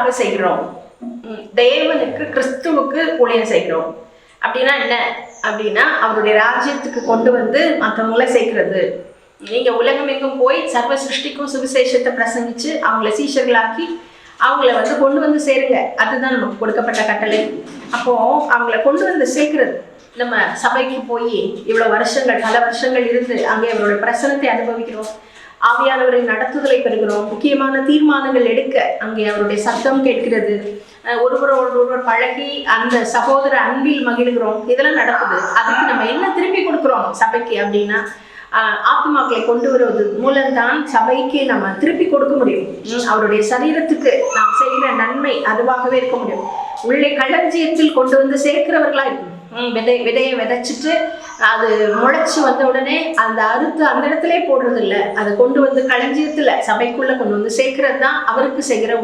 எதற்காக செய்கிறோம்? தேவனுக்கு, கிறிஸ்துவுக்கு ஊழியம் செய்கிறோம். அப்படின்னா என்ன அப்படின்னா அவருடைய ராஜ்யத்துக்கு கொண்டு வந்து மற்றவங்களை சேர்க்கிறது. நீங்க உலகம் எங்கும் போய் சர்வ சிருஷ்டிக்கும் சுவிசேஷத்தை பிரசங்கிச்சு அவங்கள சீஷர்களாக்கி அவங்கள வந்து கொண்டு வந்து சேருங்க. அதுதான் நமக்கு கொடுக்கப்பட்ட கட்டளை. அப்போ அவங்கள கொண்டு வந்து சேர்க்கிறது. நம்ம சபைக்கு போய் இவ்வளவு வருஷங்கள், பல வருஷங்கள் இருந்து அங்கே அவருடைய பிரசனத்தை அனுபவிக்கிறோம், ஆவியானவரின் நடத்துதலை பெறுகிறோம், முக்கியமான தீர்மானங்கள் எடுக்க அங்கே அவருடைய சத்தம் கேட்கிறது, ஒருவர் பழகி அந்த சகோதர அன்பில் மகிழ்கிறோம். இதெல்லாம் நடக்குது. அதுக்கு நம்ம என்ன திருப்பி கொடுக்குறோம் சபைக்கு அப்படின்னா, ஆத்மாக்களை கொண்டு வருவது மூலம்தான் சபைக்கு நம்ம திருப்பி கொடுக்க முடியும். அவருடைய சரீரத்துக்கு நாம் செய்கிற நன்மை அதுவாகவே இருக்க முடியும். உள்ளே களஞ்சியத்தில் கொண்டு வந்து சேர்க்கிறவர்களா இருக்கும். விதையை விதைச்சிட்டு அது முளைச்சு வந்த உடனே அந்த அறுத்து அந்த இடத்துல போடுறது இல்லை, அதை கொண்டு வந்து களஞ்சியத்துல சபைக்குள்ள கொண்டு வந்து சேர்க்கிறது தான் அவருக்கு செய்கிற